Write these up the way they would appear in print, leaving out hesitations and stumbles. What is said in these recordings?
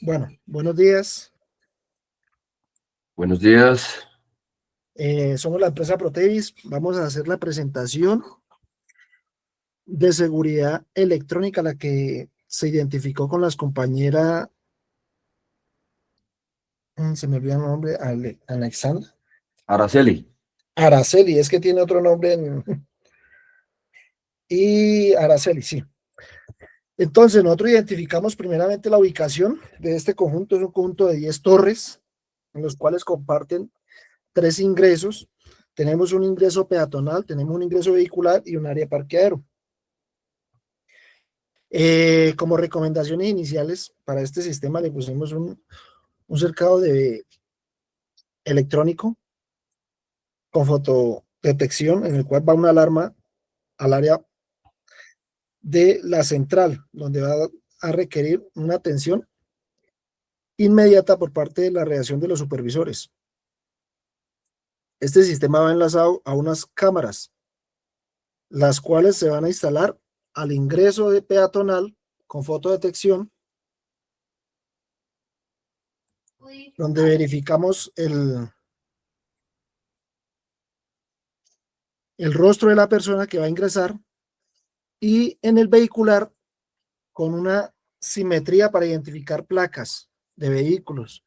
Bueno, buenos días. Buenos días. Somos la empresa Protevis. Vamos a hacer la presentación de seguridad electrónica, la que se identificó con las compañeras, se me olvidó el nombre, Alexandra. Araceli. Araceli, es que tiene otro nombre. Y Araceli, sí. Entonces, nosotros identificamos primeramente la ubicación de este conjunto. Es un conjunto de 10 torres, en los cuales comparten 3 ingresos. Tenemos un ingreso peatonal, tenemos un ingreso vehicular y un área parqueadero. Como recomendaciones iniciales para este sistema le pusimos un cercado electrónico con fotodetección, en el cual va una alarma al área de la central, donde va a requerir una atención inmediata por parte de la reacción de los supervisores. Este sistema va enlazado a unas cámaras, las cuales se van a instalar al ingreso de peatonal con fotodetección, donde verificamos el rostro de la persona que va a ingresar, y en el vehicular con una simetría para identificar placas de vehículos,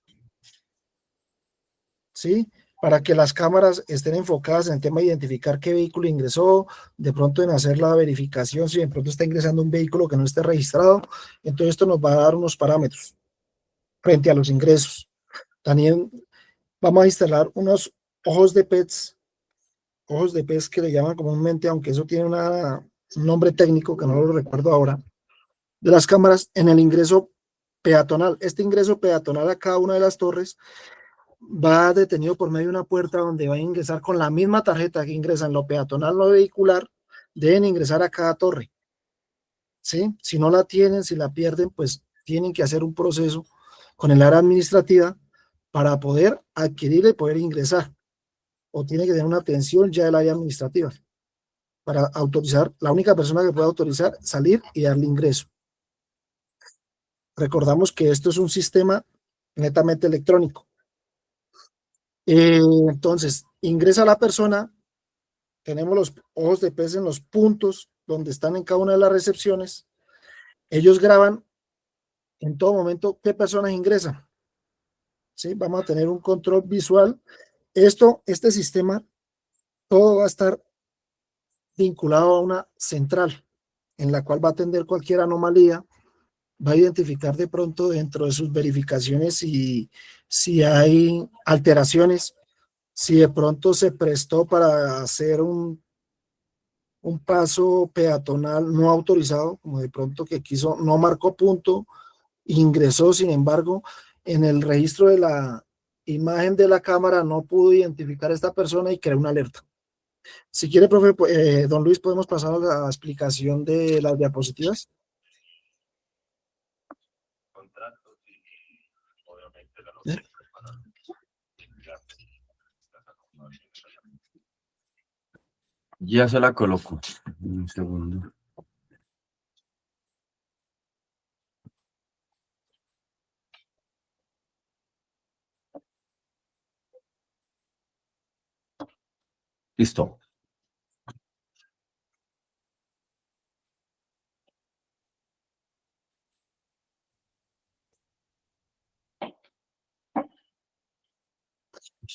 ¿sí? Para que las cámaras estén enfocadas en el tema de identificar qué vehículo ingresó, de pronto en hacer la verificación, si de pronto está ingresando un vehículo que no esté registrado. Entonces esto nos va a dar unos parámetros frente a los ingresos. También vamos a instalar unos ojos de pez que le llaman comúnmente, aunque eso tiene un nombre técnico que no lo recuerdo ahora, de las cámaras en el ingreso peatonal. Este ingreso peatonal a cada una de las torres va detenido por medio de una puerta donde va a ingresar con la misma tarjeta que ingresa en lo peatonal, lo vehicular. Deben ingresar a cada torre, ¿sí? Si no la tienen, si la pierden, pues tienen que hacer un proceso con el área administrativa para poder adquirirla y poder ingresar, o tiene que tener una atención ya del área administrativa para autorizar, la única persona que puede autorizar salir y darle ingreso. Recordamos que esto es un sistema netamente electrónico. Entonces, ingresa la persona, tenemos los ojos de pez en los puntos donde están en cada una de las recepciones. Ellos graban en todo momento qué personas ingresan, ¿sí? Vamos a tener un control visual. Este sistema, todo va a estar vinculado a una central en la cual va a atender cualquier anomalía, va a identificar de pronto dentro de sus verificaciones si hay alteraciones, si de pronto se prestó para hacer un paso peatonal no autorizado, como de pronto que quiso, no marcó punto, ingresó, sin embargo, en el registro de la imagen de la cámara no pudo identificar a esta persona y creó una alerta. Si quiere, profe, don Luis, podemos pasar a la explicación de las diapositivas. Ya se la coloco. Un segundo. Listo.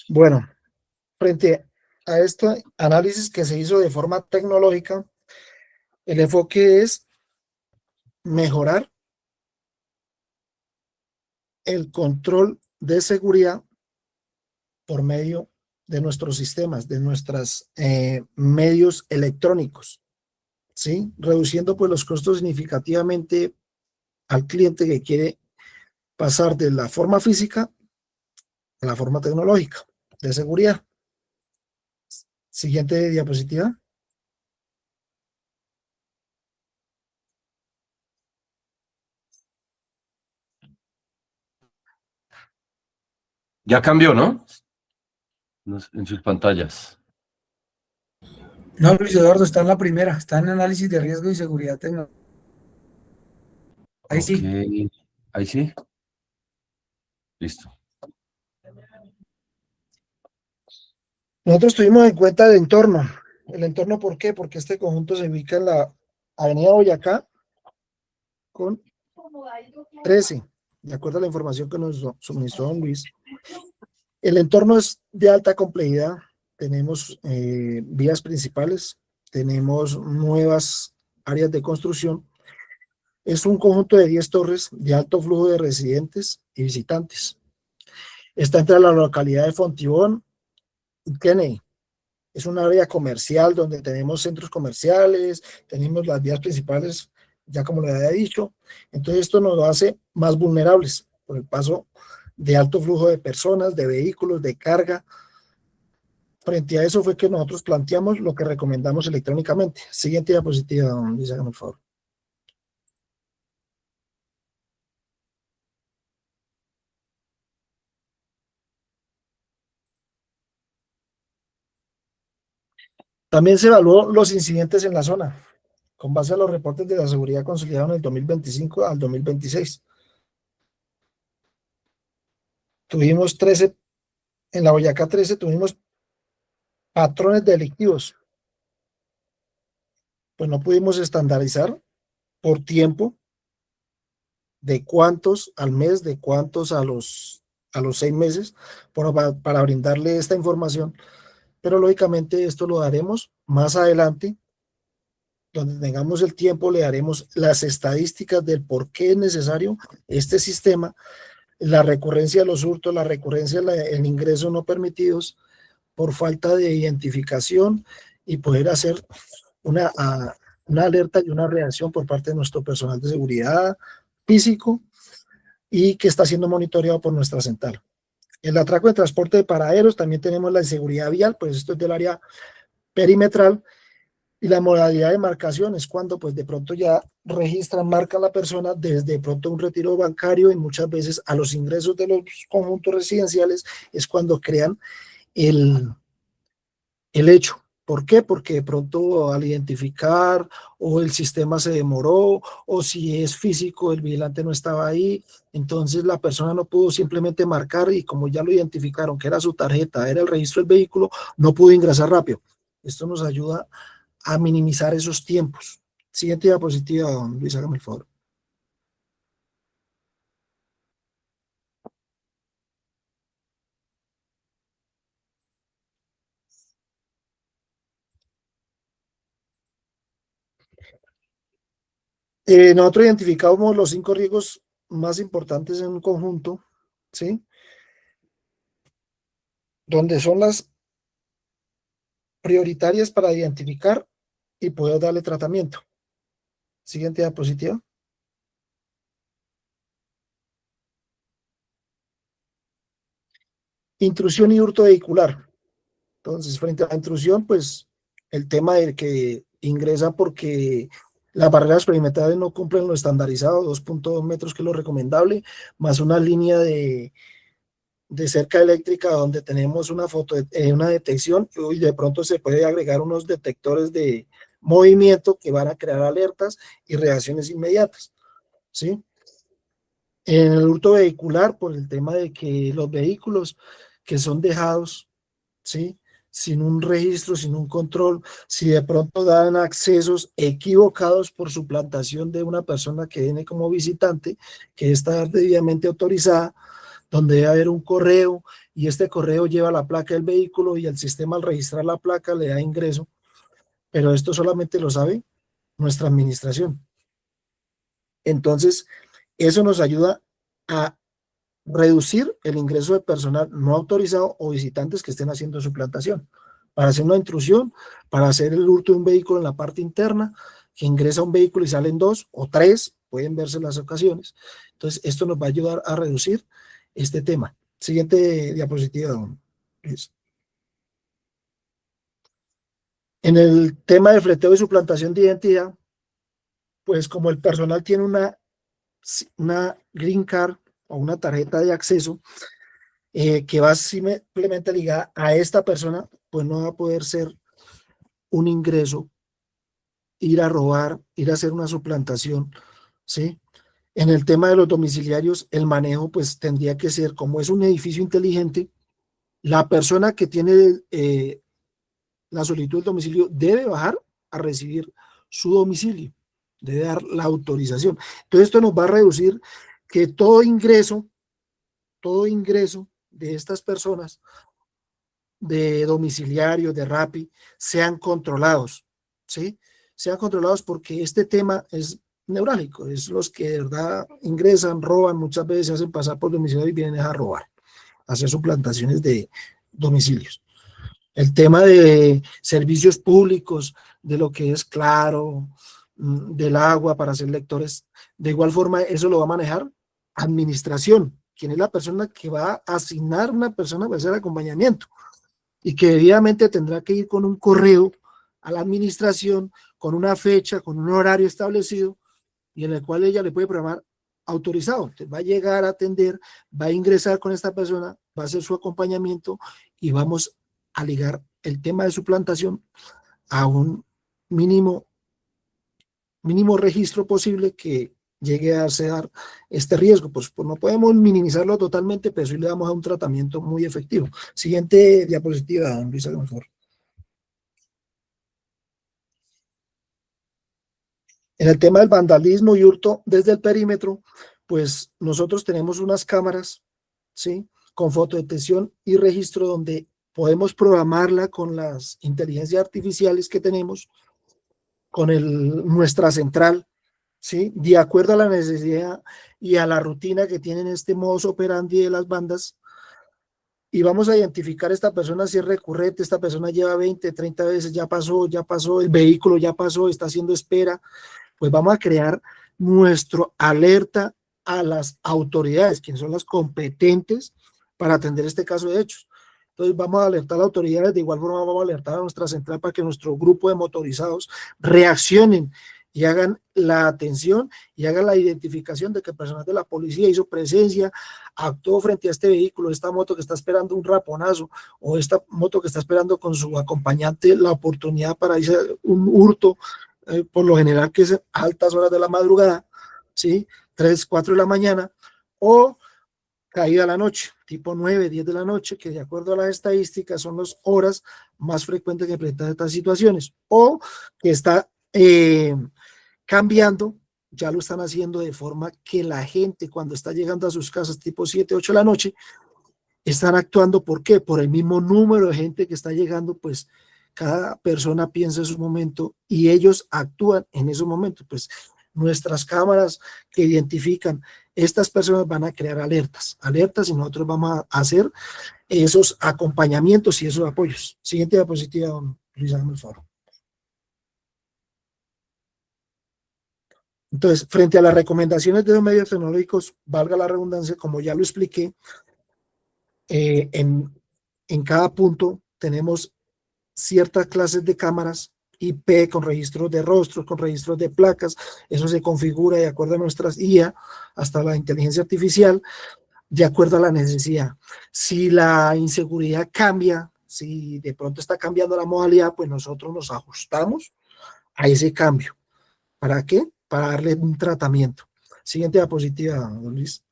Bueno, frente a este análisis que se hizo de forma tecnológica, el enfoque es mejorar el control de seguridad por medio de nuestros sistemas, de nuestros medios electrónicos, ¿sí? Reduciendo pues los costos significativamente al cliente que quiere pasar de la forma física a la forma tecnológica de seguridad. Siguiente diapositiva. Ya cambió, ¿no? En sus pantallas. No, Luis Eduardo, está en la primera, está en análisis de riesgo y seguridad tecnológica. Ahí Ok. sí. Ahí sí. Listo. Nosotros tuvimos en cuenta el entorno. ¿El entorno por qué? Porque este conjunto se ubica en la avenida Boyacá con 13, de acuerdo a la información que nos suministró don Luis. El entorno es de alta complejidad. Tenemos vías principales, tenemos nuevas áreas de construcción. Es un conjunto de 10 torres de alto flujo de residentes y visitantes. Está entre la localidad de Fontibón y Kennedy. Es un área comercial donde tenemos centros comerciales, tenemos las vías principales, ya como le había dicho. Entonces esto nos hace más vulnerables por el paso de alto flujo de personas, de vehículos, de carga. Frente a eso fue que nosotros planteamos lo que recomendamos electrónicamente. Siguiente diapositiva, don Luis, hágame el favor. También se evaluó los incidentes en la zona, con base a los reportes de la seguridad consolidados en el 2025 al 2026. Tuvimos 13, en la Boyacá 13 tuvimos patrones delictivos. Pues no pudimos estandarizar por tiempo de cuántos al mes, de cuántos a los 6 meses, para brindarle esta información. Pero lógicamente esto lo daremos más adelante, donde tengamos el tiempo, le daremos las estadísticas del por qué es necesario este sistema, la recurrencia de los hurtos, la recurrencia en ingresos no permitidos por falta de identificación y poder hacer una alerta y una reacción por parte de nuestro personal de seguridad físico y que está siendo monitoreado por nuestra central. El atraco de transporte de paraderos, también tenemos la inseguridad vial, pues esto es del área perimetral, y la modalidad de marcación es cuando pues de pronto ya registran, marca la persona desde pronto un retiro bancario y muchas veces a los ingresos de los conjuntos residenciales es cuando crean el hecho. ¿Por qué? Porque de pronto al identificar o el sistema se demoró o si es físico el vigilante no estaba ahí, entonces la persona no pudo simplemente marcar y como ya lo identificaron que era su tarjeta, era el registro del vehículo, no pudo ingresar rápido. Esto nos ayuda a minimizar esos tiempos. Siguiente diapositiva, don Luis, hágame el favor. Nosotros identificamos los 5 riesgos más importantes en un conjunto, ¿sí? Donde son las prioritarias para identificar y poder darle tratamiento. Siguiente diapositiva. Intrusión y hurto vehicular. Entonces, frente a la intrusión, pues el tema de que ingresa porque las barreras perimetrales no cumplen lo estandarizado, 2.2 metros, que es lo recomendable, más una línea de cerca eléctrica donde tenemos una una detección y de pronto se puede agregar unos detectores de movimiento que van a crear alertas y reacciones inmediatas, ¿sí? En el hurto vehicular, por el tema de que los vehículos que son dejados, ¿sí?, sin un registro, sin un control, si de pronto dan accesos equivocados por suplantación de una persona que viene como visitante, que está debidamente autorizada, donde debe haber un correo y este correo lleva la placa del vehículo y el sistema al registrar la placa le da ingreso, pero esto solamente lo sabe nuestra administración. Entonces, eso nos ayuda a reducir el ingreso de personal no autorizado o visitantes que estén haciendo suplantación, para hacer una intrusión, para hacer el hurto de un vehículo en la parte interna, que ingresa un vehículo y salen 2 o 3, pueden verse las ocasiones. Entonces, esto nos va a ayudar a reducir este tema. Siguiente diapositiva, don Luis. En el tema de fleteo y suplantación de identidad, pues como el personal tiene una green card o una tarjeta de acceso que va simplemente ligada a esta persona, pues no va a poder ser un ingreso, ir a robar, ir a hacer una suplantación, ¿sí? En el tema de los domiciliarios, el manejo pues tendría que ser, como es un edificio inteligente, la persona que tiene la solicitud del domicilio debe bajar a recibir su domicilio, debe dar la autorización. Entonces esto nos va a reducir que todo ingreso de estas personas, de domiciliarios, de Rappi, sean controlados, ¿sí? Sean controlados porque este tema es neurálgico, es los que de verdad ingresan, roban, muchas veces se hacen pasar por domiciliarios y vienen a robar, a hacer suplantaciones de domicilios. El tema de servicios públicos, de lo que es Claro, del agua para ser lectores, de igual forma eso lo va a manejar administración, quien es la persona que va a asignar una persona para hacer acompañamiento y que debidamente tendrá que ir con un correo a la administración, con una fecha, con un horario establecido y en el cual ella le puede programar autorizado. Entonces va a llegar a atender, va a ingresar con esta persona, va a hacer su acompañamiento y vamos a ligar el tema de suplantación a un mínimo registro posible que llegue a dar este riesgo. Pues no podemos minimizarlo totalmente, pero sí le damos a un tratamiento muy efectivo. Siguiente diapositiva, don Luis, por favor. En el tema del vandalismo y hurto desde el perímetro, pues nosotros tenemos unas cámaras, ¿sí? Con fotodetección y registro donde podemos programarla con las inteligencias artificiales que tenemos, con nuestra central, ¿sí? De acuerdo a la necesidad y a la rutina que tienen este modus operandi de las bandas, y vamos a identificar a esta persona si es recurrente, esta persona lleva 20, 30 veces, ya pasó, el vehículo ya pasó, está haciendo espera, pues vamos a crear nuestro alerta a las autoridades, quienes son las competentes para atender este caso de hechos. Entonces vamos a alertar a las autoridades, de igual forma vamos a alertar a nuestra central para que nuestro grupo de motorizados reaccionen y hagan la atención y hagan la identificación de que el personal de la policía hizo presencia, actuó frente a este vehículo, esta moto que está esperando un raponazo o esta moto que está esperando con su acompañante la oportunidad para irse a un hurto, por lo general que es a altas horas de la madrugada, ¿sí? 3, 4 de la mañana, o caída a la noche, tipo 9, 10 de la noche, que de acuerdo a las estadísticas son las horas más frecuentes que presentan estas situaciones, o que está cambiando, ya lo están haciendo de forma que la gente cuando está llegando a sus casas tipo 7, 8 de la noche, están actuando, ¿por qué? Por el mismo número de gente que está llegando, pues cada persona piensa en su momento y ellos actúan en esos momentos. Pues nuestras cámaras que identifican estas personas van a crear alertas y nosotros vamos a hacer esos acompañamientos y esos apoyos. Siguiente diapositiva, don Luis Ángel Faro. Entonces, frente a las recomendaciones de los medios tecnológicos, valga la redundancia, como ya lo expliqué, en cada punto tenemos ciertas clases de cámaras IP con registros de rostros, con registros de placas, eso se configura de acuerdo a nuestras IA, hasta la inteligencia artificial, de acuerdo a la necesidad. Si la inseguridad cambia, si de pronto está cambiando la modalidad, pues nosotros nos ajustamos a ese cambio. ¿Para qué? Para darle un tratamiento. Siguiente diapositiva, don Luis.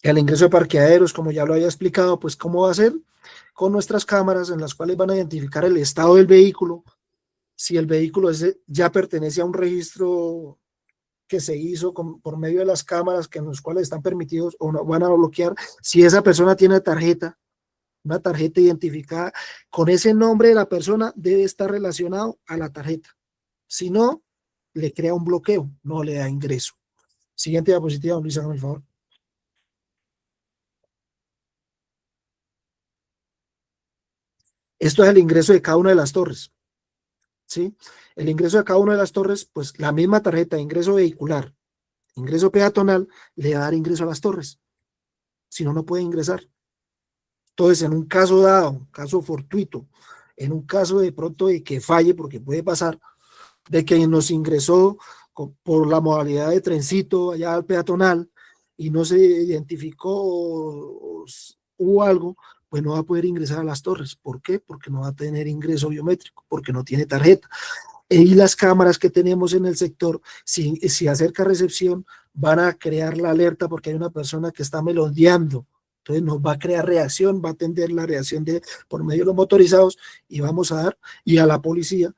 El ingreso de parqueaderos, como ya lo había explicado, pues cómo va a ser con nuestras cámaras en las cuales van a identificar el estado del vehículo, si el vehículo ya pertenece a un registro que se hizo por medio de las cámaras que en los cuales están permitidos o no van a bloquear, si esa persona tiene una tarjeta identificada con ese nombre de la persona, debe estar relacionado a la tarjeta. Si no, le crea un bloqueo, no le da ingreso. Siguiente diapositiva, don Luis, hágame el favor. Esto es el ingreso de cada una de las torres, ¿sí? El ingreso de cada una de las torres, pues la misma tarjeta de ingreso vehicular, ingreso peatonal, le va a dar ingreso a las torres. Si no, no puede ingresar. Entonces, en un caso dado, un caso fortuito, en un caso de pronto de que falle, porque puede pasar, de que nos ingresó por la modalidad de trencito allá al peatonal y no se identificó o hubo algo, pues no va a poder ingresar a las torres. ¿Por qué? Porque no va a tener ingreso biométrico, porque no tiene tarjeta. Y las cámaras que tenemos en el sector, si acerca recepción, van a crear la alerta porque hay una persona que está melodeando. Entonces nos va a crear reacción, va a atender la reacción por medio de los motorizados y vamos a dar, y a la policía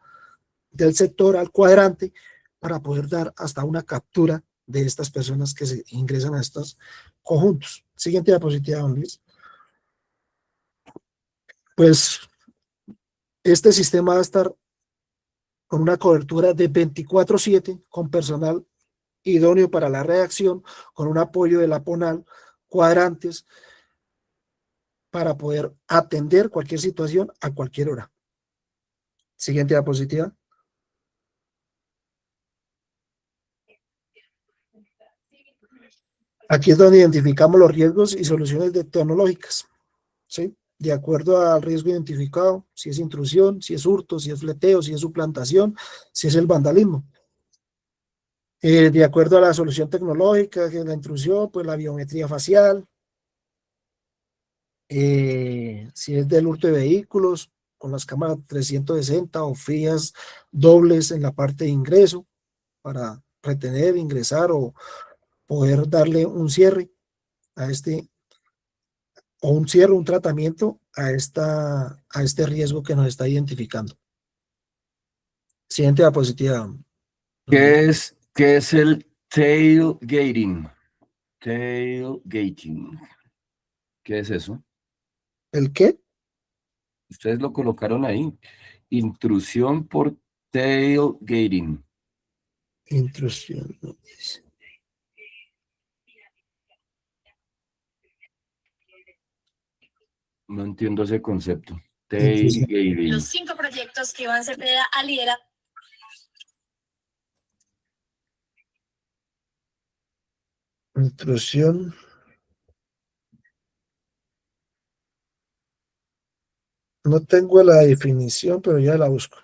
del sector, al cuadrante, para poder dar hasta una captura de estas personas que se ingresan a estos conjuntos. Siguiente diapositiva, don Luis. Pues este sistema va a estar con una cobertura de 24/7, con personal idóneo para la reacción, con un apoyo de la PONAL, cuadrantes, para poder atender cualquier situación a cualquier hora. Siguiente diapositiva. Aquí es donde identificamos los riesgos y soluciones tecnológicas, ¿sí? De acuerdo al riesgo identificado, si es intrusión, si es hurto, si es fleteo, si es suplantación, si es el vandalismo. De acuerdo a la solución tecnológica, que es la intrusión, pues la biometría facial, si es del hurto de vehículos, con las cámaras 360 o frías dobles en la parte de ingreso, para retener, ingresar o poder darle un cierre a o un cierre, un tratamiento a este riesgo que nos está identificando. Siguiente diapositiva. ¿Qué es el tailgating? Tailgating. ¿Qué es eso? ¿El qué? Ustedes lo colocaron ahí. Intrusión por tailgating. Intrusión. No entiendo ese concepto. Intrusión. Tailgating. Los 5 proyectos que Iván Cepeda ha liderado. Intrusión. No tengo la definición, pero ya la busco.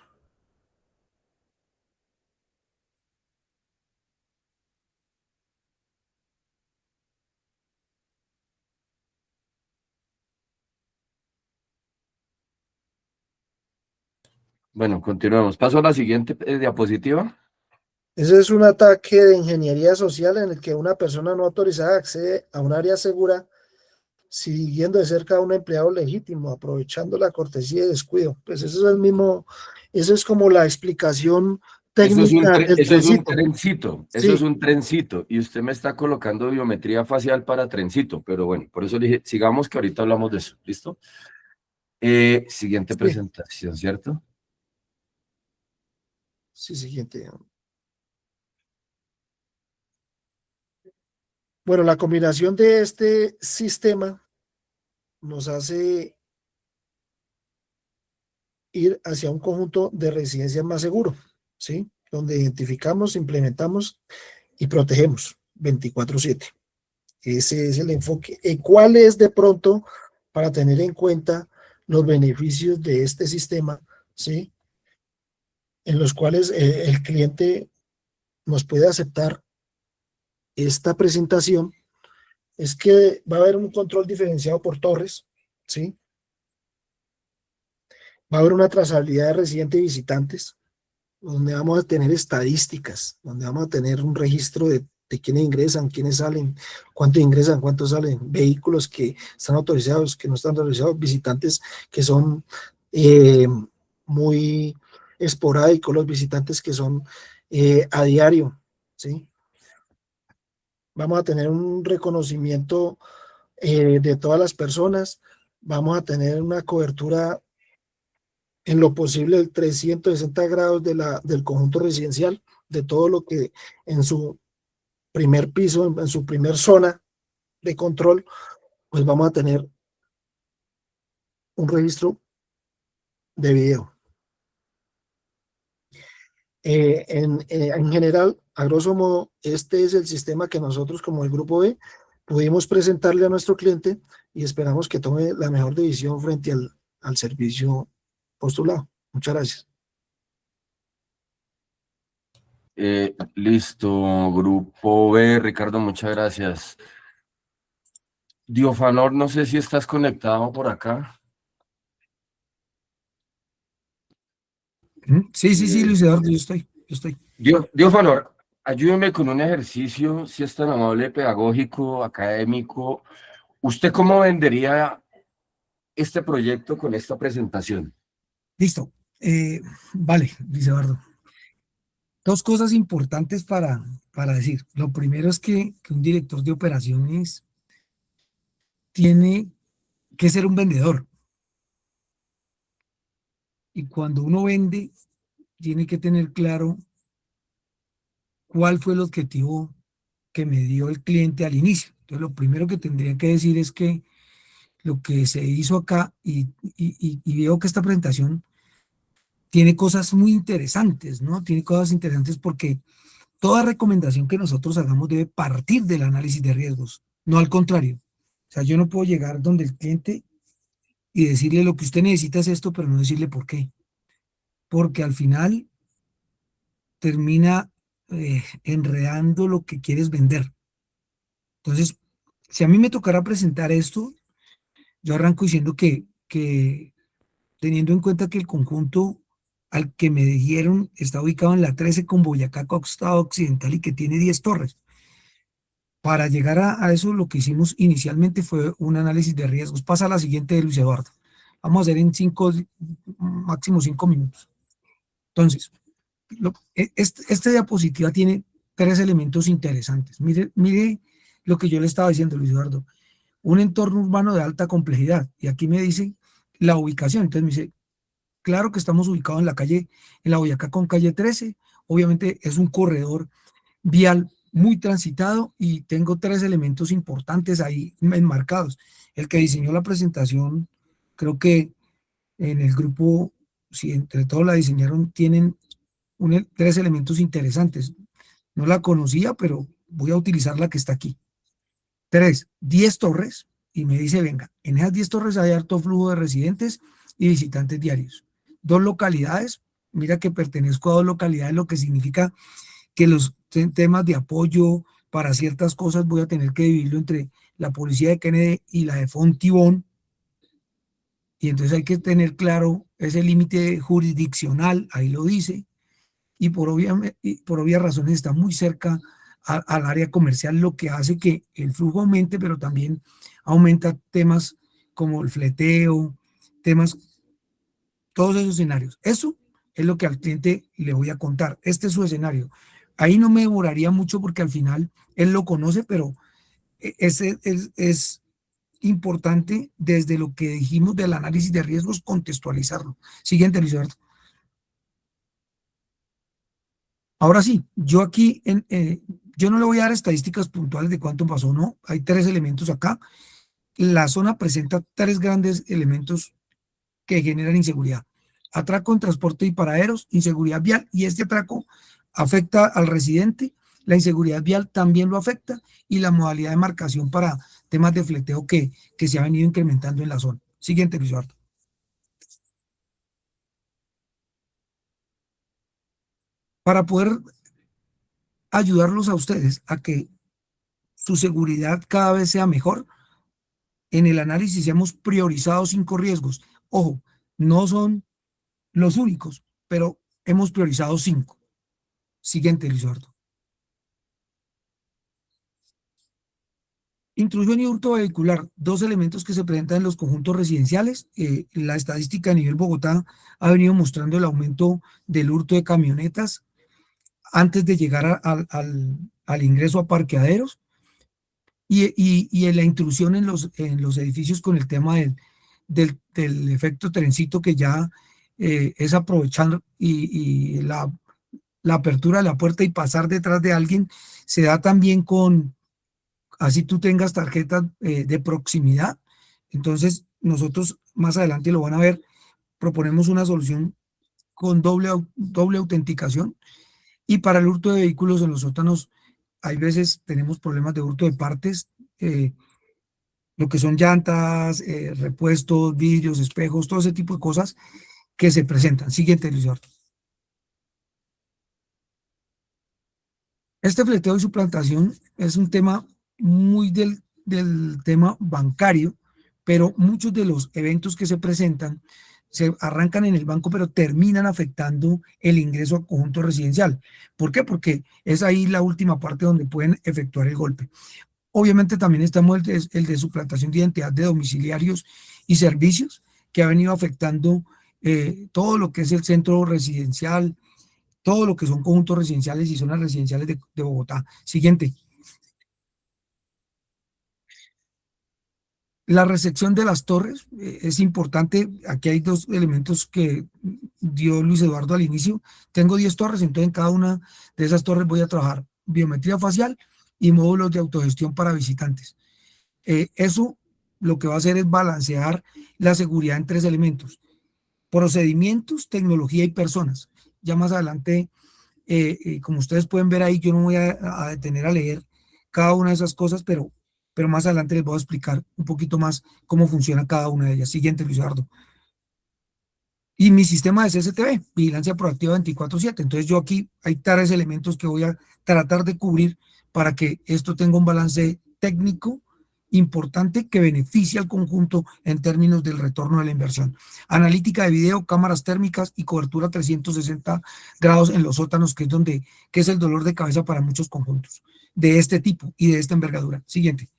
Bueno, continuamos. Paso a la siguiente diapositiva. Ese es un ataque de ingeniería social en el que una persona no autorizada accede a un área segura siguiendo de cerca a un empleado legítimo, aprovechando la cortesía y descuido. Pues eso es el mismo, eso es como la explicación técnica del Eso es un trencito. trencito, eso es Sí, un trencito, y usted me está colocando biometría facial para trencito, pero bueno, por eso le dije, sigamos que ahorita hablamos de eso, ¿listo? Siguiente sí, presentación, ¿cierto? sí, siguiente. Bueno, la combinación de este sistema nos hace ir hacia un conjunto de residencias más seguro, ¿sí? Donde identificamos, implementamos y protegemos 24/7. Ese es el enfoque. ¿Cuál es de pronto para tener en cuenta los beneficios de este sistema, ¿sí? En los cuales el cliente nos puede aceptar esta presentación? Es que va a haber un control diferenciado por torres, ¿sí? Va a haber una trazabilidad de residentes y visitantes, donde vamos a tener estadísticas, donde vamos a tener un registro de quiénes ingresan, quiénes salen, cuántos ingresan, cuántos salen, vehículos que están autorizados, que no están autorizados, visitantes que son muy esporádicos, los visitantes que son a diario, ¿sí? Vamos a tener un reconocimiento de todas las personas, vamos a tener una cobertura en lo posible el 360 grados del conjunto residencial, de todo lo que en su primer piso, en su primer zona de control, pues vamos a tener un registro de video. En general, a grosso modo, este es el sistema que nosotros como el Grupo B pudimos presentarle a nuestro cliente y esperamos que tome la mejor decisión frente al servicio postulado. Muchas gracias. Listo, Grupo B, Ricardo, muchas gracias. Diofanor, no sé si estás conectado por acá. Sí, sí, sí, Luis Eduardo, yo estoy. Dios Valor, ayúdeme con un ejercicio, si es tan amable, pedagógico, académico. ¿Usted cómo vendería este proyecto con esta presentación? Listo. Vale, Luis Eduardo. Dos cosas importantes para decir. Lo primero es que un director de operaciones tiene que ser un vendedor. Y cuando uno vende, tiene que tener claro cuál fue el objetivo que me dio el cliente al inicio. Entonces, lo primero que tendría que decir es que lo que se hizo acá, y veo que esta presentación tiene cosas muy interesantes, ¿no? Tiene cosas interesantes porque toda recomendación que nosotros hagamos debe partir del análisis de riesgos, no al contrario. O sea, yo no puedo llegar donde el cliente y decirle lo que usted necesita es esto, pero no decirle por qué. Porque al final termina enredando lo que quieres vender. Entonces, si a mí me tocara presentar esto, yo arranco diciendo que teniendo en cuenta que el conjunto al que me dijeron está ubicado en la 13 con Boyacá, costado occidental y que tiene 10 torres. Para llegar a eso, lo que hicimos inicialmente fue un análisis de riesgos. Pasa a la siguiente, Luis Eduardo. Vamos a hacer en máximo 5 minutos. Entonces, esta diapositiva tiene tres elementos interesantes. Mire, mire lo que yo le estaba diciendo, Luis Eduardo. Un entorno urbano de alta complejidad. Y aquí me dice la ubicación. Entonces me dice, claro que estamos ubicados en la calle, en la Boyacá con calle 13. Obviamente es un corredor vial muy transitado y tengo tres elementos importantes ahí enmarcados. El que diseñó la presentación, creo que en el grupo, si entre todos la diseñaron, tienen tres elementos interesantes. No la conocía, pero voy a utilizar la que está aquí. 10 torres, y me dice, venga, en esas 10 torres hay alto flujo de residentes y visitantes diarios. 2 localidades, mira que pertenezco a 2 localidades, lo que significa que los temas de apoyo para ciertas cosas voy a tener que dividirlo entre la policía de Kennedy y la de Fontibón, y entonces hay que tener claro ese límite jurisdiccional, ahí lo dice, y por obvias razones está muy cerca al área comercial, lo que hace que el flujo aumente, pero también aumenta temas como el fleteo, temas, todos esos escenarios. Eso es lo que al cliente le voy a contar. Este es su escenario. Ahí no me demoraría mucho porque al final él lo conoce, pero es importante desde lo que dijimos del análisis de riesgos contextualizarlo. Siguiente, Luis Alberto. Ahora sí, yo aquí, yo no le voy a dar estadísticas puntuales de cuánto pasó, no. Hay tres elementos acá. La zona presenta tres grandes elementos que generan inseguridad. Atraco en transporte y paraderos, inseguridad vial, y este atraco afecta al residente, la inseguridad vial también lo afecta, y la modalidad de marcación para temas de fleteo que se ha venido incrementando en la zona. Siguiente, Luis Eduardo. Para poder ayudarlos a ustedes a que su seguridad cada vez sea mejor, en el análisis hemos priorizado 5 riesgos. Ojo, no son los únicos, pero hemos priorizado 5. Siguiente, Luis Eduardo. Intrusión y hurto vehicular, 2 elementos que se presentan en los conjuntos residenciales. La estadística a nivel Bogotá ha venido mostrando el aumento del hurto de camionetas antes de llegar al ingreso a parqueaderos y en la intrusión en los edificios con el tema del efecto trencito que ya es aprovechando y la apertura de la puerta y pasar detrás de alguien se da también con, así tú tengas tarjetas de proximidad. Entonces nosotros más adelante lo van a ver, proponemos una solución con doble autenticación, y para el hurto de vehículos en los sótanos hay veces tenemos problemas de hurto de partes, lo que son llantas, repuestos, vidrios, espejos, todo ese tipo de cosas que se presentan. Siguiente, Luis Eduardo. Este fleteo y suplantación es un tema muy del tema bancario, pero muchos de los eventos que se presentan se arrancan en el banco, pero terminan afectando el ingreso a conjunto residencial. ¿Por qué? Porque es ahí la última parte donde pueden efectuar el golpe. Obviamente también estamos el de suplantación de identidad de domiciliarios y servicios, que ha venido afectando todo lo que es el centro residencial, todo lo que son conjuntos residenciales y zonas residenciales de Bogotá. Siguiente. La recepción de las torres es importante. Aquí hay dos elementos que dio Luis Eduardo al inicio. Tengo 10 torres, entonces en cada una de esas torres voy a trabajar biometría facial y módulos de autogestión para visitantes. Eso lo que va a hacer es balancear la seguridad en 3 elementos: procedimientos, tecnología y personas. Ya más adelante, como ustedes pueden ver ahí, yo no voy a detener a leer cada una de esas cosas, pero más adelante les voy a explicar un poquito más cómo funciona cada una de ellas. Siguiente, Luis Eduardo. Y mi sistema de CCTV, vigilancia proactiva 24/7. Entonces yo aquí hay 3 elementos que voy a tratar de cubrir para que esto tenga un balance técnico importante que beneficie al conjunto en términos del retorno de la inversión. Analítica de video, cámaras térmicas y cobertura 360 grados en los sótanos, que es el dolor de cabeza para muchos conjuntos de este tipo y de esta envergadura. Siguiente.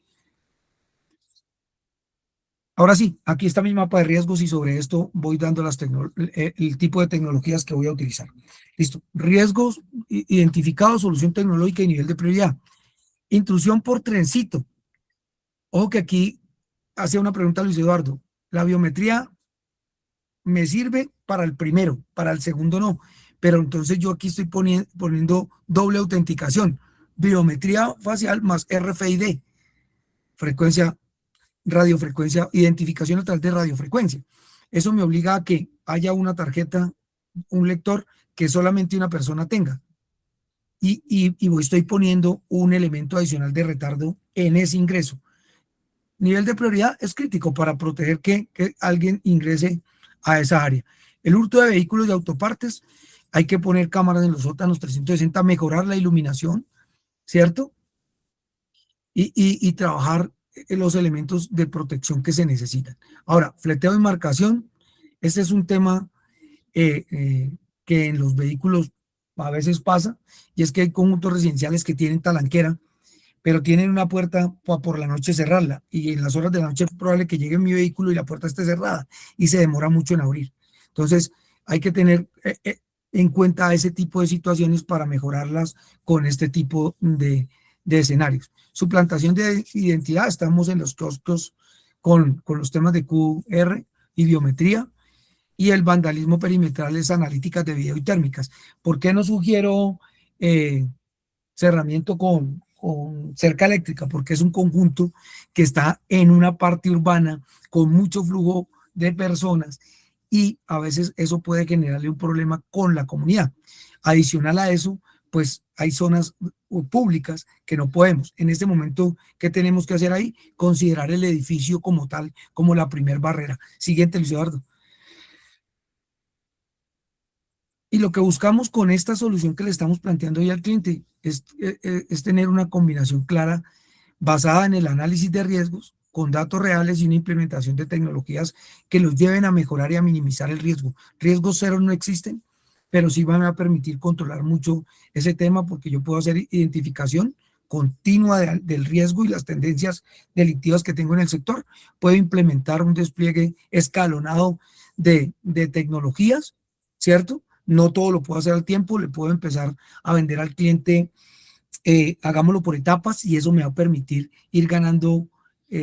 Ahora sí, aquí está mi mapa de riesgos y sobre esto voy dando el tipo de tecnologías que voy a utilizar. Listo. Riesgos identificados, solución tecnológica y nivel de prioridad. Intrusión por trencito. Ojo que aquí hacía una pregunta Luis Eduardo. La biometría me sirve para el primero, para el segundo no. Pero entonces yo aquí estoy poniendo doble autenticación. Biometría facial más RFID. Frecuencia, radiofrecuencia, identificación a través de radiofrecuencia. Eso me obliga a que haya una tarjeta, un lector que solamente una persona tenga. Y estoy poniendo un elemento adicional de retardo en ese ingreso. Nivel de prioridad es crítico para proteger que alguien ingrese a esa área. El hurto de vehículos y autopartes, hay que poner cámaras en los sótanos 360, mejorar la iluminación, ¿cierto? Y trabajar los elementos de protección que se necesitan. Ahora, fleteo y marcación, este es un tema que en los vehículos a veces pasa, y es que hay conjuntos residenciales que tienen talanquera, pero tienen una puerta para por la noche cerrarla, y en las horas de la noche es probable que llegue mi vehículo y la puerta esté cerrada, y se demora mucho en abrir. Entonces, hay que tener en cuenta ese tipo de situaciones para mejorarlas con este tipo de escenarios. Suplantación de identidad, estamos en los kioscos con los temas de QR y biometría, y el vandalismo perimetral es analíticas de video y térmicas. ¿Por qué no sugiero cerramiento con cerca eléctrica? Porque es un conjunto que está en una parte urbana con mucho flujo de personas y a veces eso puede generarle un problema con la comunidad. Adicional a eso, pues hay zonas públicas que no podemos. En este momento, ¿qué tenemos que hacer ahí? Considerar el edificio como tal, como la primer barrera. Siguiente, Luis Eduardo. Y lo que buscamos con esta solución que le estamos planteando hoy al cliente es tener una combinación clara basada en el análisis de riesgos, con datos reales y una implementación de tecnologías que los lleven a mejorar y a minimizar el riesgo. Riesgos cero no existen, pero sí van a permitir controlar mucho ese tema, porque yo puedo hacer identificación continua del riesgo y las tendencias delictivas que tengo en el sector. Puedo implementar un despliegue escalonado de tecnologías, ¿cierto? No todo lo puedo hacer al tiempo, le puedo empezar a vender al cliente, hagámoslo por etapas, y eso me va a permitir ir ganando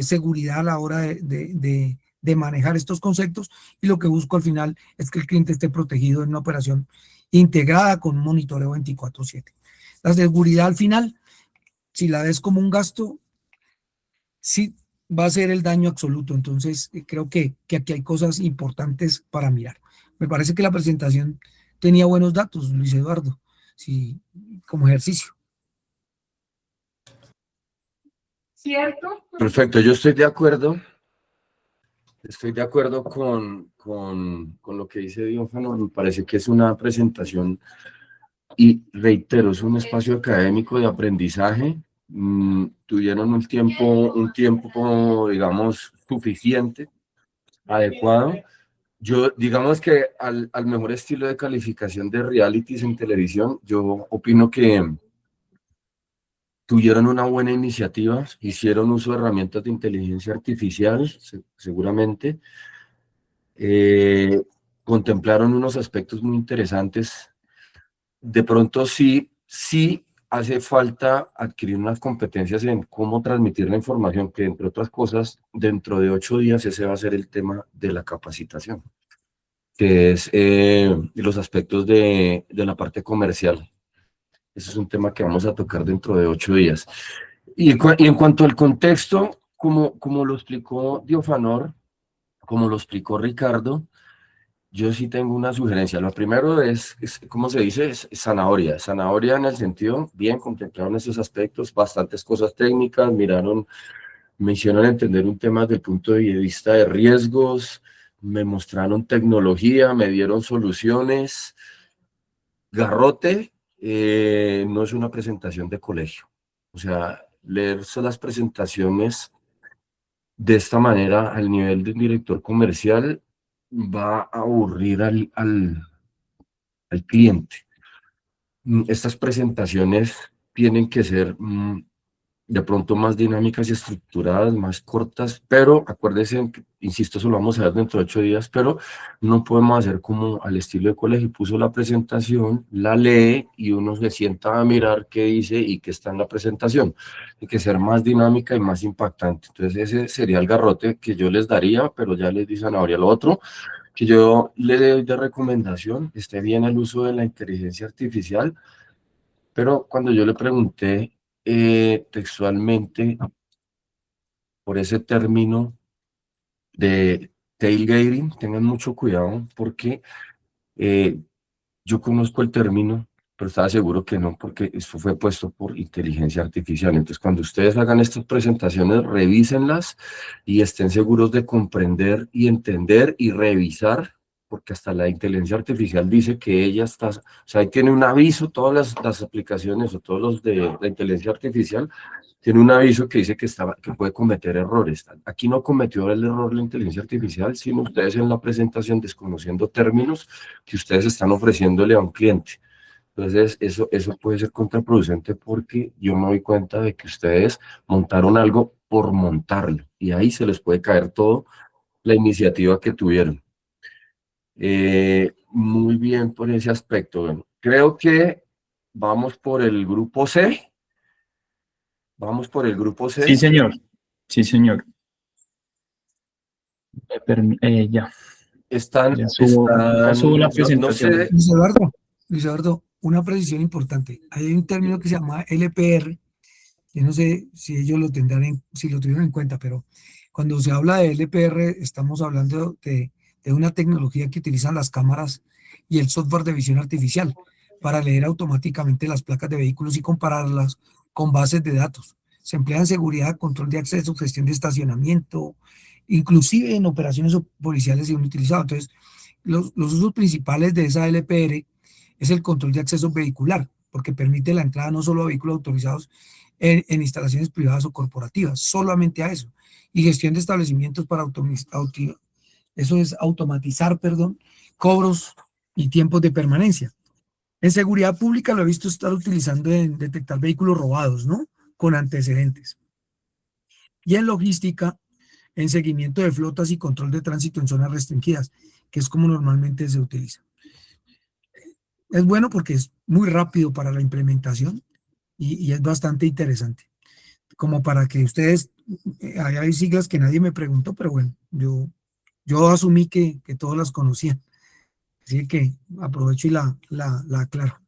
seguridad a la hora de manejar estos conceptos, y lo que busco al final es que el cliente esté protegido en una operación integrada con un monitoreo 24/7. La seguridad al final, si la ves como un gasto, sí va a ser el daño absoluto. Entonces creo que aquí hay cosas importantes para mirar. Me parece que la presentación tenía buenos datos, Luis Eduardo, sí, como ejercicio. ¿Cierto? Perfecto, yo estoy de acuerdo. Estoy de acuerdo con lo que dice Diófano. Me parece que es una presentación y reitero, es un espacio académico de aprendizaje. Tuvieron un tiempo, digamos, suficiente, adecuado. Yo, digamos que al mejor estilo de calificación de realities en televisión, yo opino que tuvieron una buena iniciativa, hicieron uso de herramientas de inteligencia artificial, seguramente, eh, contemplaron unos aspectos muy interesantes. De pronto sí hace falta adquirir unas competencias en cómo transmitir la información, que entre otras cosas, dentro de 8 días ese va a ser el tema de la capacitación, que es los aspectos de la parte comercial. Ese es un tema que vamos a tocar dentro de 8 días. Y en cuanto al contexto, como lo explicó Diofanor, como lo explicó Ricardo, yo sí tengo una sugerencia. Lo primero es ¿cómo se dice? Es zanahoria. Zanahoria en el sentido, bien, contemplaron esos aspectos, bastantes cosas técnicas, me hicieron entender un tema desde el punto de vista de riesgos, me mostraron tecnología, me dieron soluciones. Garrote no es una presentación de colegio. O sea, leerse las presentaciones de esta manera al nivel de un director comercial va a aburrir al cliente. Estas presentaciones tienen que ser de pronto más dinámicas y estructuradas, más cortas, pero acuérdense, insisto, eso lo vamos a ver dentro de 8 días, pero no podemos hacer como al estilo de colegio, puso la presentación, la lee y uno se sienta a mirar qué dice y qué está en la presentación. Tiene que ser más dinámica y más impactante. Entonces ese sería el garrote que yo les daría, pero ya les di zanahoria. Lo otro que yo le doy de recomendación, esté bien el uso de la inteligencia artificial, pero cuando yo le pregunté textualmente por ese término de tailgating, tengan mucho cuidado porque eh, yo conozco el término, pero estaba seguro que no, porque esto fue puesto por inteligencia artificial. Entonces, cuando ustedes hagan estas presentaciones, revísenlas y estén seguros de comprender y entender y revisar, porque hasta la inteligencia artificial dice que ella está, o sea, ahí tiene un aviso, todas las aplicaciones o todos los de la inteligencia artificial, tiene un aviso que dice que puede cometer errores. Aquí no cometió el error la inteligencia artificial, sino ustedes en la presentación desconociendo términos que ustedes están ofreciéndole a un cliente. Entonces, eso puede ser contraproducente porque yo me doy cuenta de que ustedes montaron algo por montarlo y ahí se les puede caer todo la iniciativa que tuvieron. Muy bien por ese aspecto. Bueno, creo que vamos por el grupo C. Vamos por el grupo C. Sí, señor. Sí, señor. Ya Están, ya subo la yo no presentación. sé, Luis Eduardo, una precisión importante. Hay un término que se llama LPR. Yo no sé si ellos lo tendrán si lo tuvieron en cuenta, pero cuando se habla de LPR, estamos hablando de una tecnología que utilizan las cámaras y el software de visión artificial para leer automáticamente las placas de vehículos y compararlas con bases de datos. Se emplea en seguridad, control de acceso, gestión de estacionamiento, inclusive en operaciones policiales se han utilizado. Entonces, los usos principales de esa LPR es el control de acceso vehicular, porque permite la entrada no solo a vehículos autorizados en instalaciones privadas o corporativas, solamente a eso. Y gestión de establecimientos para automatizar, cobros y tiempos de permanencia. En seguridad pública lo he visto estar utilizando en detectar vehículos robados, ¿no? Con antecedentes. Y en logística, en seguimiento de flotas y control de tránsito en zonas restringidas, que es como normalmente se utiliza. Es bueno porque es muy rápido para la implementación y es bastante interesante. Como para que ustedes, hay siglas que nadie me preguntó, pero bueno, yo asumí que todos las conocían. Así que aprovecho y la aclaro.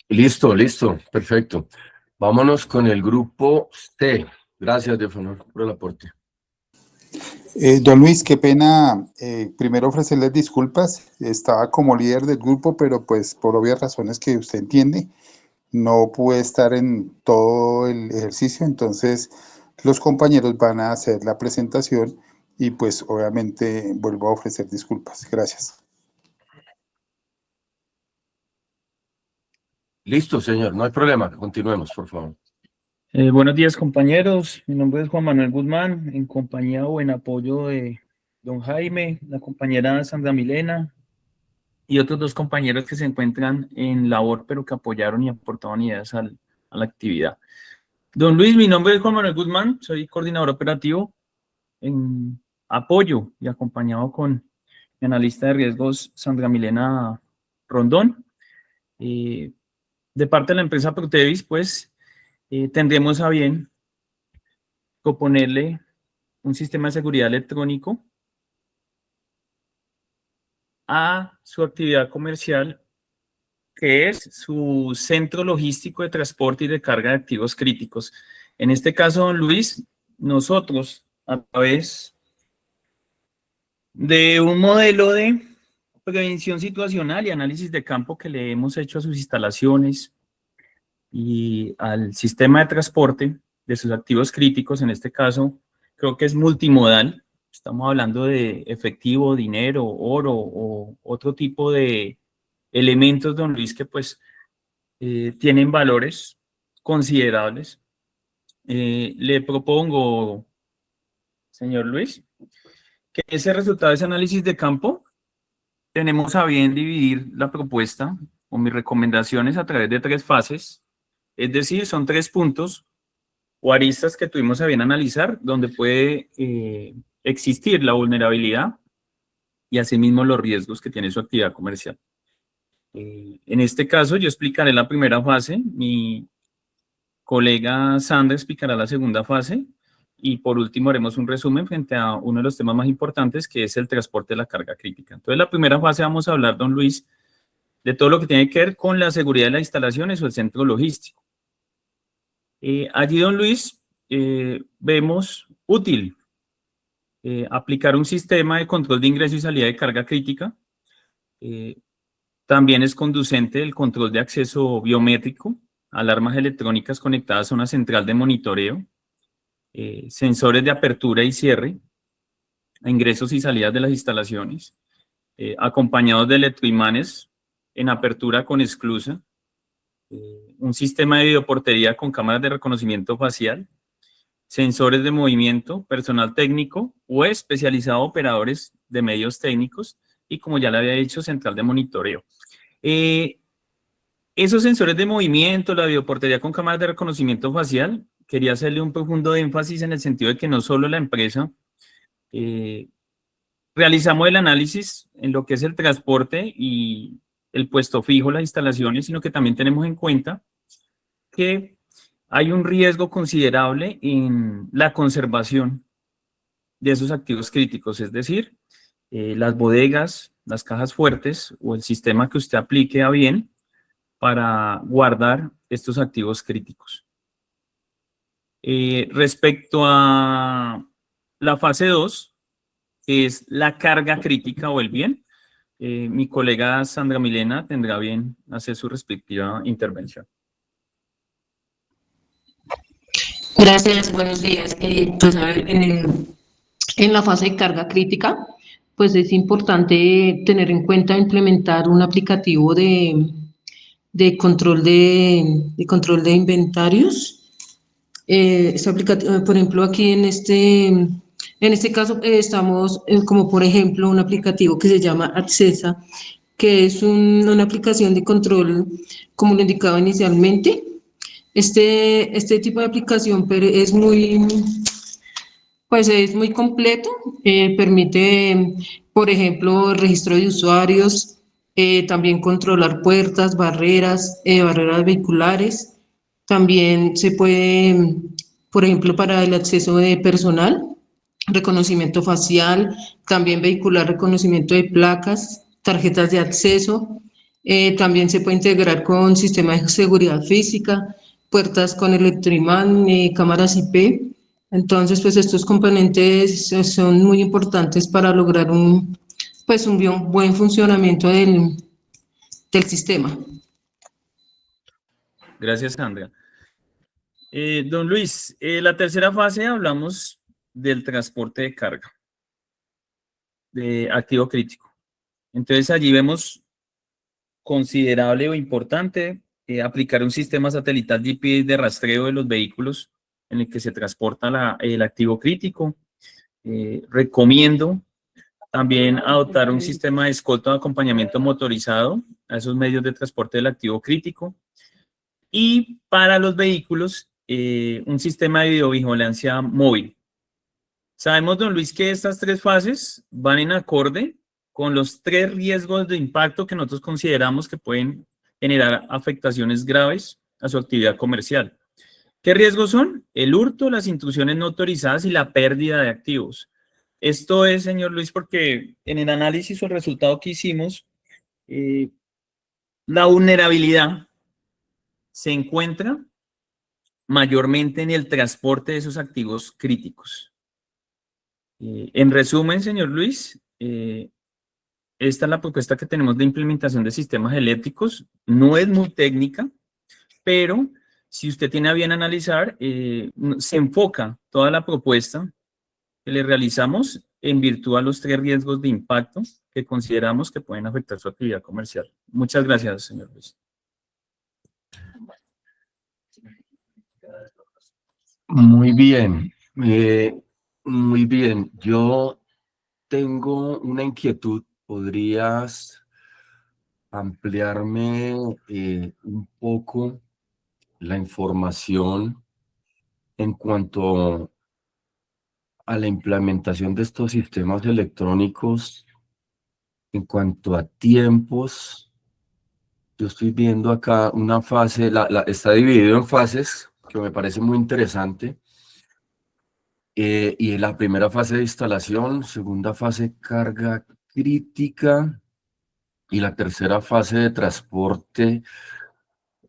listo, perfecto. Vámonos con el grupo C. Gracias, Diofanor, por el aporte. Don Luis, qué pena, primero ofrecerles disculpas, estaba como líder del grupo, pero pues por obvias razones que usted entiende, no pude estar en todo el ejercicio, entonces los compañeros van a hacer la presentación y pues obviamente vuelvo a ofrecer disculpas. Gracias. Listo, señor, no hay problema. Continuemos, por favor. Buenos días, compañeros. Mi nombre es Juan Manuel Guzmán, en compañía o en apoyo de don Jaime, la compañera Sandra Milena y otros dos compañeros que se encuentran en labor, pero que apoyaron y aportaron ideas a la actividad. Don Luis, mi nombre es Juan Manuel Guzmán, soy coordinador operativo en apoyo y acompañado con mi analista de riesgos, Sandra Milena Rondón. De parte de la empresa Protevis, pues tendremos a bien proponerle un sistema de seguridad electrónico a su actividad comercial, que es su centro logístico de transporte y de carga de activos críticos. En este caso, don Luis, nosotros, a través de un modelo de prevención situacional y análisis de campo que le hemos hecho a sus instalaciones y al sistema de transporte de sus activos críticos, en este caso, creo que es multimodal. Estamos hablando de efectivo, dinero, oro o otro tipo de elementos, don Luis, que pues tienen valores considerables. Le propongo, señor Luis, que ese resultado de ese análisis de campo tenemos a bien dividir la propuesta o mis recomendaciones a través de 3 fases, es decir, son 3 puntos o aristas que tuvimos a bien analizar, donde puede existir la vulnerabilidad y asimismo los riesgos que tiene su actividad comercial. En este caso, yo explicaré la primera fase, mi colega Sandra explicará la segunda fase y por último haremos un resumen frente a uno de los temas más importantes, que es el transporte de la carga crítica. Entonces, la primera fase vamos a hablar, don Luis, de todo lo que tiene que ver con la seguridad de las instalaciones o el centro logístico. Allí, don Luis, vemos útil aplicar un sistema de control de ingreso y salida de carga crítica. También es conducente el control de acceso biométrico, alarmas electrónicas conectadas a una central de monitoreo, sensores de apertura y cierre, ingresos y salidas de las instalaciones, acompañados de electroimanes en apertura con esclusa, un sistema de videoportería con cámaras de reconocimiento facial, sensores de movimiento, personal técnico o especializado operadores de medios técnicos y, como ya le había dicho, central de monitoreo. Esos sensores de movimiento, la videoportería con cámaras de reconocimiento facial, quería hacerle un profundo énfasis en el sentido de que no solo la empresa realizamos el análisis en lo que es el transporte y el puesto fijo, las instalaciones, sino que también tenemos en cuenta que hay un riesgo considerable en la conservación de esos activos críticos, es decir, las bodegas, las cajas fuertes o el sistema que usted aplique a bien para guardar estos activos críticos. Respecto a la fase 2, que es la carga crítica o el bien, mi colega Sandra Milena tendrá bien hacer su respectiva intervención. Gracias, buenos días. Pues a ver, en la fase de carga crítica, pues es importante tener en cuenta implementar un aplicativo de control de inventarios. Este aplicativo, por ejemplo, aquí en este caso estamos como por ejemplo un aplicativo que se llama Accesa, que es una aplicación de control, como lo indicaba inicialmente. Este tipo de aplicación pero es muy completo, permite, por ejemplo, el registro de usuarios, también controlar puertas, barreras vehiculares. También se puede, por ejemplo, para el acceso de personal, reconocimiento facial, también vehicular, reconocimiento de placas, tarjetas de acceso. También se puede integrar con sistemas de seguridad física, puertas con electroimán, cámaras IP. Entonces, pues estos componentes son muy importantes para lograr un buen funcionamiento del sistema. Gracias, Sandra. Don Luis, la tercera fase hablamos del transporte de carga, de activo crítico. Entonces allí vemos considerable o importante aplicar un sistema satelital GPS de rastreo de los vehículos en el que se transporta el activo crítico. Recomiendo también adoptar un sistema de escolta de acompañamiento motorizado a esos medios de transporte del activo crítico. Y para los vehículos, un sistema de videovigilancia móvil. Sabemos, don Luis, que estas 3 fases van en acorde con los 3 riesgos de impacto que nosotros consideramos que pueden generar afectaciones graves a su actividad comercial. ¿Qué riesgos son? El hurto, las intrusiones no autorizadas y la pérdida de activos. Esto es, señor Luis, porque en el análisis o el resultado que hicimos, la vulnerabilidad se encuentra mayormente en el transporte de esos activos críticos. En resumen, señor Luis, esta es la propuesta que tenemos de implementación de sistemas eléctricos. No es muy técnica, pero si usted tiene a bien analizar, se enfoca toda la propuesta que le realizamos en virtud a los 3 riesgos de impacto que consideramos que pueden afectar su actividad comercial. Muchas gracias, señor Luis. Muy bien, muy bien. Yo tengo una inquietud. ¿Podrías ampliarme un poco la información en cuanto a la implementación de estos sistemas electrónicos, en cuanto a tiempos? Yo estoy viendo acá una fase, está dividido en fases, que me parece muy interesante. Y la primera fase de instalación, segunda fase carga crítica y la tercera fase de transporte.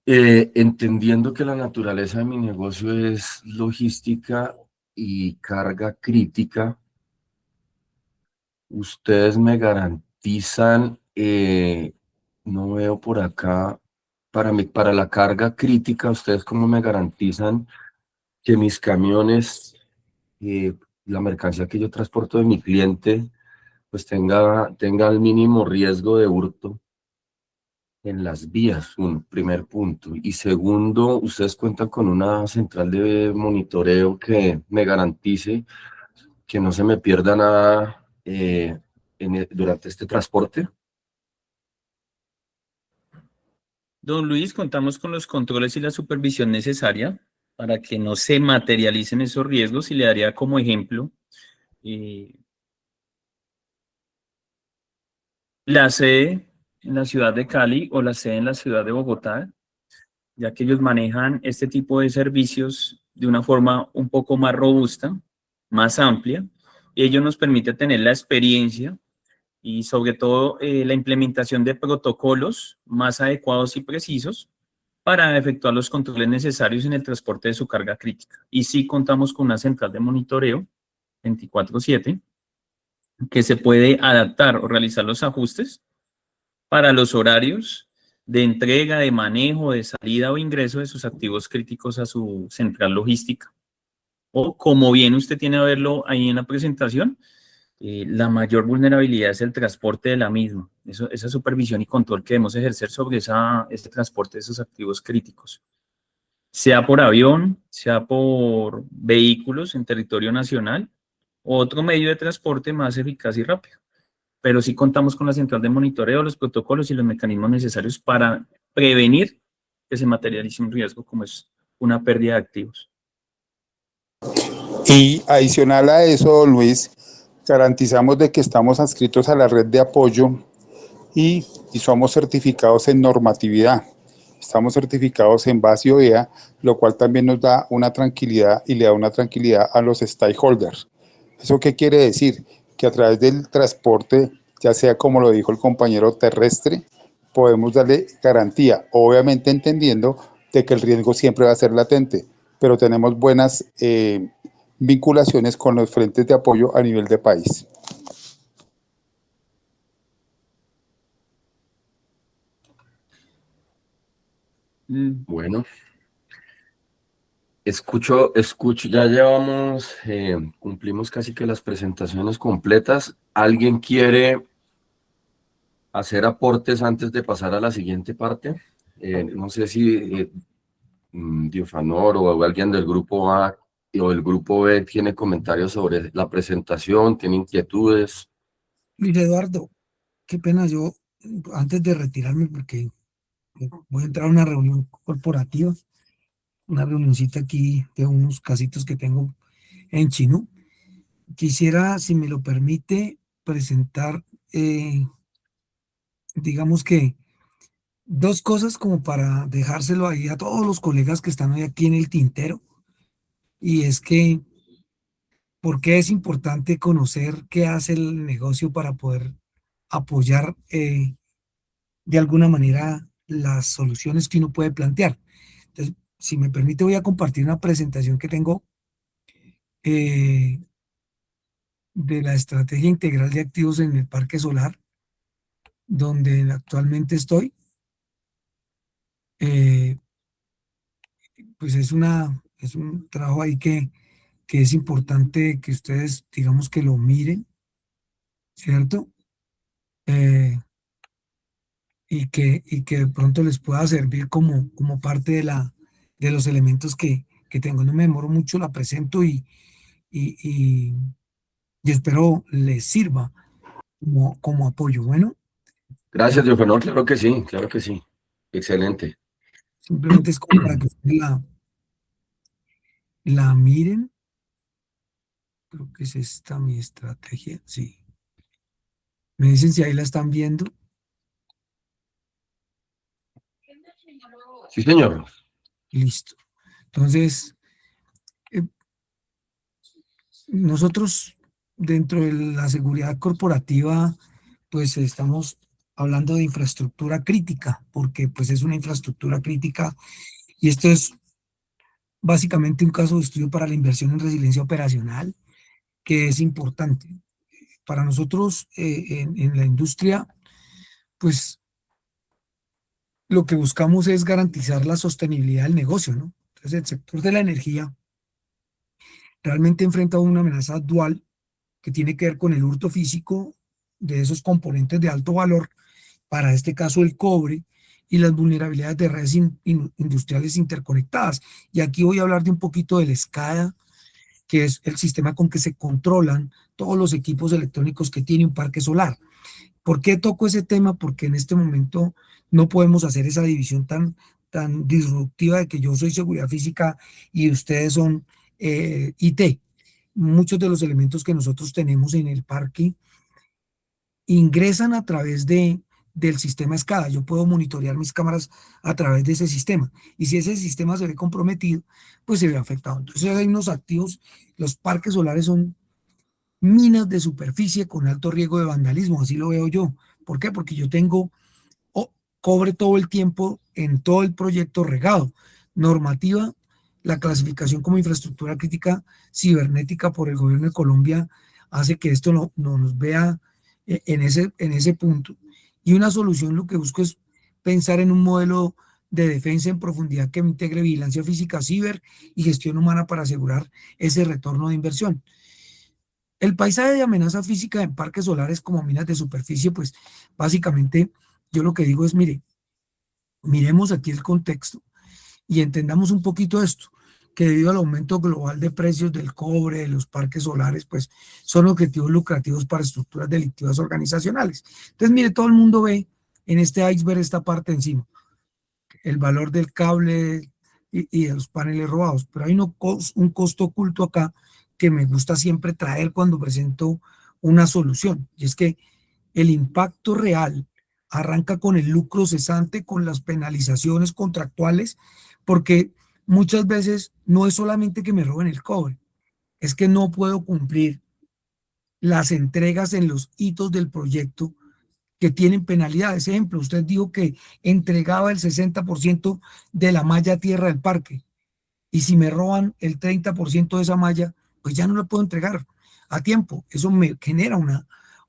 Entendiendo que la naturaleza de mi negocio es logística y carga crítica, ustedes me garantizan, no veo por acá, para la carga crítica, ustedes cómo me garantizan que mis camiones, la mercancía que yo transporto de mi cliente, pues tenga el mínimo riesgo de hurto en las vías? Un primer punto. Y segundo, ustedes cuentan con una central de monitoreo que me garantice que no se me pierda nada durante este transporte. Don Luis, contamos con los controles y la supervisión necesaria para que no se materialicen esos riesgos, y le daría como ejemplo la sede en la ciudad de Cali o la sede en la ciudad de Bogotá, ya que ellos manejan este tipo de servicios de una forma un poco más robusta, más amplia, y ello nos permite tener la experiencia y sobre todo la implementación de protocolos más adecuados y precisos para efectuar los controles necesarios en el transporte de su carga crítica. Y sí contamos con una central de monitoreo 24/7 que se puede adaptar o realizar los ajustes para los horarios de entrega, de manejo, de salida o ingreso de sus activos críticos a su central logística. O, como bien usted tiene a verlo ahí en la presentación, la mayor vulnerabilidad es el transporte de la misma. Esa supervisión y control que debemos ejercer sobre este transporte de esos activos críticos, sea por avión, sea por vehículos en territorio nacional, o otro medio de transporte más eficaz y rápido. Pero sí contamos con la central de monitoreo, los protocolos y los mecanismos necesarios para prevenir que se materialice un riesgo como es una pérdida de activos. Y adicional a eso, Luis, garantizamos de que estamos adscritos a la red de apoyo y somos certificados en normatividad. Estamos certificados en base OEA, lo cual también nos da una tranquilidad y le da una tranquilidad a los stakeholders. ¿Eso qué quiere decir? Que a través del transporte, ya sea como lo dijo el compañero terrestre, podemos darle garantía, obviamente entendiendo de que el riesgo siempre va a ser latente, pero tenemos buenas vinculaciones con los frentes de apoyo a nivel de país. Bueno, escucho, ya llevamos, cumplimos casi que las presentaciones completas. ¿Alguien quiere hacer aportes antes de pasar a la siguiente parte? No sé si Diofanor o alguien del grupo A o del grupo B tiene comentarios sobre la presentación, tiene inquietudes. Luis Eduardo, qué pena yo, antes de retirarme, porque voy a entrar a una reunión corporativa, una reunioncita aquí de unos casitos que tengo en Chinú. Quisiera, si me lo permite, presentar, digamos que dos cosas como para dejárselo ahí a todos los colegas que están hoy aquí en el tintero. Y es que, ¿por qué es importante conocer qué hace el negocio para poder apoyar de alguna manera las soluciones que uno puede plantear? Entonces, si me permite, voy a compartir una presentación que tengo eh, de la estrategia integral de activos en el parque solar, donde actualmente estoy. Eh, pues es un trabajo ahí que es importante que ustedes, digamos, que lo miren, ¿cierto? Eh, y que de pronto les pueda servir como parte de los elementos que tengo. No me demoro mucho, la presento y, y, y espero les sirva como apoyo. Bueno, Gracias, Diofanor, claro que sí, claro que sí. Excelente. simplemente es como para que ustedes la miren. Creo que es esta mi estrategia, sí. Me dicen si ahí la están viendo. Sí, señor. Listo. Entonces, eh, nosotros dentro de la seguridad corporativa, pues estamos hablando de infraestructura crítica, porque pues es una infraestructura crítica y esto es básicamente un caso de estudio para la inversión en resiliencia operacional, que es importante. Para nosotros en la industria, pues lo que buscamos es garantizar la sostenibilidad del negocio, ¿no? Entonces el sector de la energía realmente enfrenta una amenaza dual que tiene que ver con el hurto físico de esos componentes de alto valor, para este caso el cobre, y las vulnerabilidades de redes industriales interconectadas. Y aquí voy a hablar de un poquito del SCADA, que es el sistema con que se controlan todos los equipos electrónicos que tiene un parque solar. ¿Por qué toco ese tema? Porque en este momento no podemos hacer esa división tan disruptiva de que yo soy seguridad física y ustedes son IT. Muchos de los elementos que nosotros tenemos en el parque ingresan a través del sistema SCADA. Yo puedo monitorear mis cámaras a través de ese sistema. Y si ese sistema se ve comprometido, pues se ve afectado. Entonces hay unos activos, los parques solares son minas de superficie con alto riesgo de vandalismo, así lo veo yo. ¿Por qué? Porque yo tengo cobre todo el tiempo en todo el proyecto regado. Normativa, la clasificación como infraestructura crítica cibernética por el gobierno de Colombia hace que esto no nos vea en ese punto. Y una solución, lo que busco es pensar en un modelo de defensa en profundidad que integre vigilancia física, ciber y gestión humana para asegurar ese retorno de inversión. El paisaje de amenaza física en parques solares como minas de superficie, pues básicamente yo lo que digo es, mire, miremos aquí el contexto y entendamos un poquito esto, que debido al aumento global de precios del cobre, de los parques solares, pues son objetivos lucrativos para estructuras delictivas organizacionales. Entonces, mire, todo el mundo ve en este iceberg esta parte encima, el valor del cable y de los paneles robados, pero hay un costo oculto acá que me gusta siempre traer cuando presento una solución, y es que el impacto real arranca con el lucro cesante, con las penalizaciones contractuales, porque muchas veces no es solamente que me roben el cobre, es que no puedo cumplir las entregas en los hitos del proyecto que tienen penalidades. Ejemplo, usted dijo que entregaba el 60% de la malla tierra del parque, y si me roban el 30% de esa malla, pues ya no la puedo entregar a tiempo. Eso me genera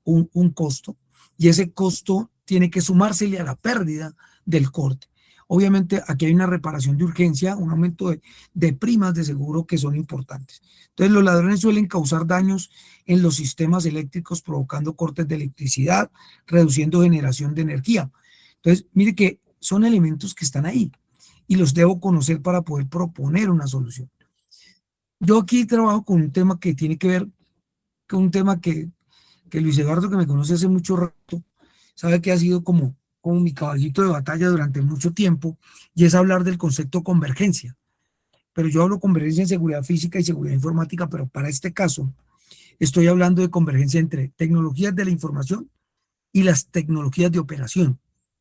un costo, y ese costo tiene que sumársele a la pérdida del corte. Obviamente aquí hay una reparación de urgencia, un aumento de primas de seguro que son importantes. Entonces los ladrones suelen causar daños en los sistemas eléctricos, provocando cortes de electricidad, reduciendo generación de energía. Entonces, mire que son elementos que están ahí y los debo conocer para poder proponer una solución. Yo aquí trabajo con un tema que tiene que ver con un tema que Luis Eduardo, que me conoce hace mucho rato, sabe que ha sido como mi caballito de batalla durante mucho tiempo, y es hablar del concepto convergencia. Pero yo hablo convergencia en seguridad física y seguridad informática, pero para este caso estoy hablando de convergencia entre tecnologías de la información y las tecnologías de operación,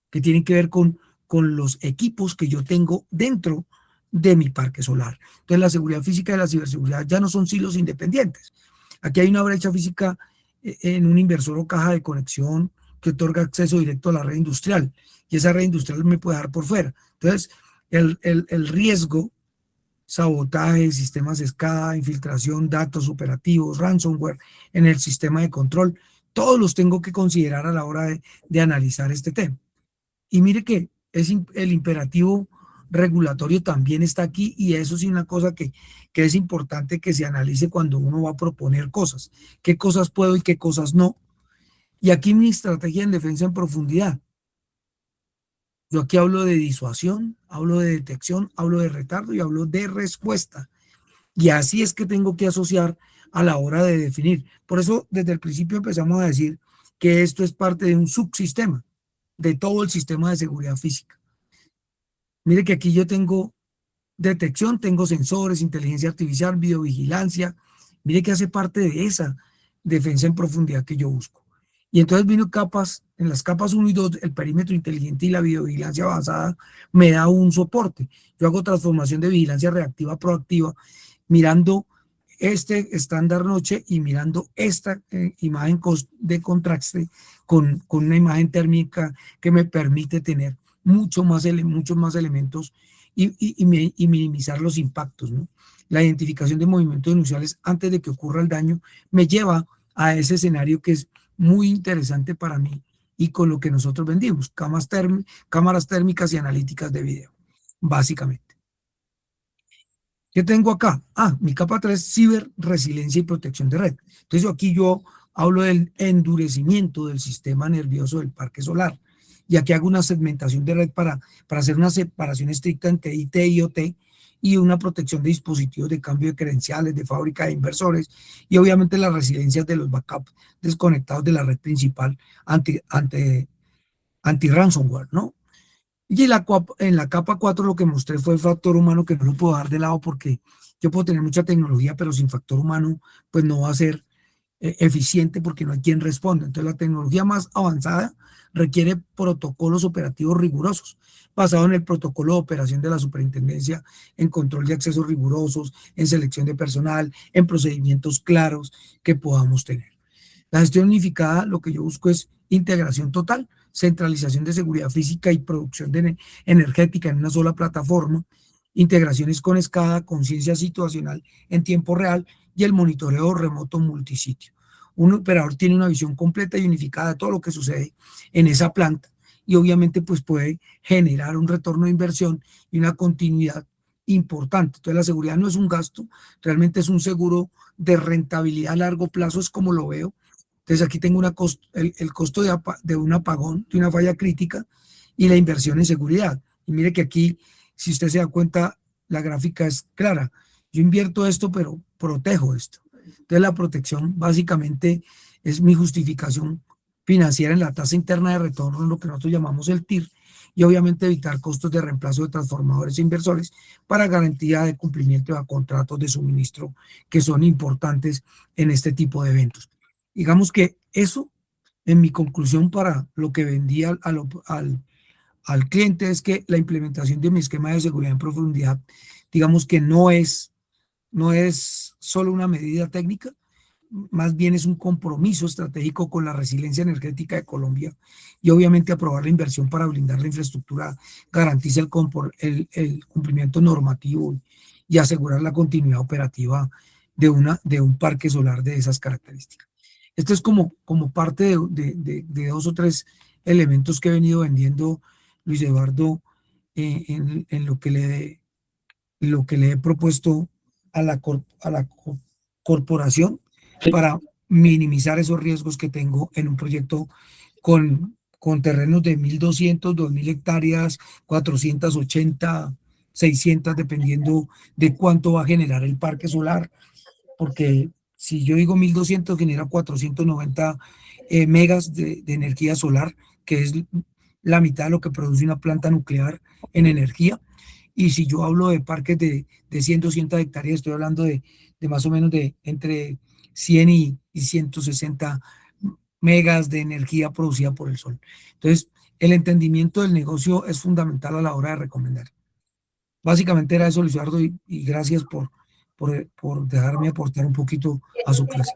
que tienen que ver con los equipos que yo tengo dentro de mi parque solar. Entonces, la seguridad física y la ciberseguridad ya no son silos independientes. Aquí hay una brecha física en un inversor o caja de conexión que otorga acceso directo a la red industrial, y esa red industrial me puede dar por fuera. Entonces, el riesgo, sabotaje, sistemas de escala, infiltración, datos operativos, ransomware en el sistema de control, todos los tengo que considerar a la hora de analizar este tema. Y mire que el imperativo regulatorio también está aquí, y eso sí una cosa que es importante que se analice cuando uno va a proponer cosas. ¿Qué cosas puedo y qué cosas no? Y aquí mi estrategia en defensa en profundidad. Yo aquí hablo de disuasión, hablo de detección, hablo de retardo y hablo de respuesta. Y así es que tengo que asociar a la hora de definir. Por eso, desde el principio empezamos a decir que esto es parte de un subsistema de todo el sistema de seguridad física. Mire que aquí yo tengo detección, tengo sensores, inteligencia artificial, videovigilancia. Mire que hace parte de esa defensa en profundidad que yo busco. Y entonces vino capas, en las capas 1 y 2, el perímetro inteligente y la videovigilancia avanzada me da un soporte. Yo hago transformación de vigilancia reactiva a proactiva, mirando este estándar noche y mirando esta imagen de contraste con una imagen térmica que me permite tener muchos más elementos y minimizar los impactos, ¿no? La identificación de movimientos inusuales antes de que ocurra el daño me lleva a ese escenario que es muy interesante para mí y con lo que nosotros vendimos, cámaras térmicas y analíticas de video, básicamente. ¿Qué tengo acá? Mi capa 3, ciber, resiliencia y protección de red. Entonces aquí yo hablo del endurecimiento del sistema nervioso del parque solar. Y aquí hago una segmentación de red para hacer una separación estricta entre IT y IoT, y una protección de dispositivos de cambio de credenciales, de fábrica de inversores, y obviamente las resiliencias de los backups desconectados de la red principal anti-ransomware, ¿no? Y en la capa 4 lo que mostré fue el factor humano, que no lo puedo dejar de lado porque yo puedo tener mucha tecnología, pero sin factor humano pues no va a ser eficiente porque no hay quien responda. Entonces la tecnología más avanzada requiere protocolos operativos rigurosos, basado en el protocolo de operación de la superintendencia, en control de accesos rigurosos, en selección de personal, en procedimientos claros que podamos tener. La gestión unificada, lo que yo busco es integración total, centralización de seguridad física y producción energética en una sola plataforma, integraciones con SCADA, conciencia situacional en tiempo real y el monitoreo remoto multisitio. Un operador tiene una visión completa y unificada de todo lo que sucede en esa planta, y obviamente pues puede generar un retorno de inversión y una continuidad importante. Entonces la seguridad no es un gasto, realmente es un seguro de rentabilidad a largo plazo, es como lo veo. Entonces aquí tengo el costo de un apagón, de una falla crítica, y la inversión en seguridad. Y mire que aquí, si usted se da cuenta, la gráfica es clara. Yo invierto esto, pero protejo esto. Entonces la protección básicamente es mi justificación financiera en la tasa interna de retorno, lo que nosotros llamamos el TIR, y obviamente evitar costos de reemplazo de transformadores e inversores para garantía de cumplimiento de contratos de suministro que son importantes en este tipo de eventos. Digamos que eso, en mi conclusión para lo que vendí al cliente, es que la implementación de mi esquema de seguridad en profundidad, digamos que no es solo una medida técnica, más bien es un compromiso estratégico con la resiliencia energética de Colombia, y obviamente aprobar la inversión para blindar la infraestructura garantiza el cumplimiento normativo y asegurar la continuidad operativa de un parque solar de esas características. Esto es como parte de 2 o 3 elementos que he venido vendiendo, Luis Eduardo, en lo que le he propuesto a la corporación para minimizar esos riesgos que tengo en un proyecto con con terrenos de 1.200, 2.000 hectáreas, 480, 600, dependiendo de cuánto va a generar el parque solar, porque si yo digo 1.200, genera 490 megas de energía solar, que es la mitad de lo que produce una planta nuclear en energía. Y si yo hablo de parques de 100, 200 hectáreas, estoy hablando de más o menos de entre 100 y 160 megas de energía producida por el sol. Entonces, el entendimiento del negocio es fundamental a la hora de recomendar. Básicamente era eso, Luis Eduardo, y gracias por dejarme aportar un poquito a su clase.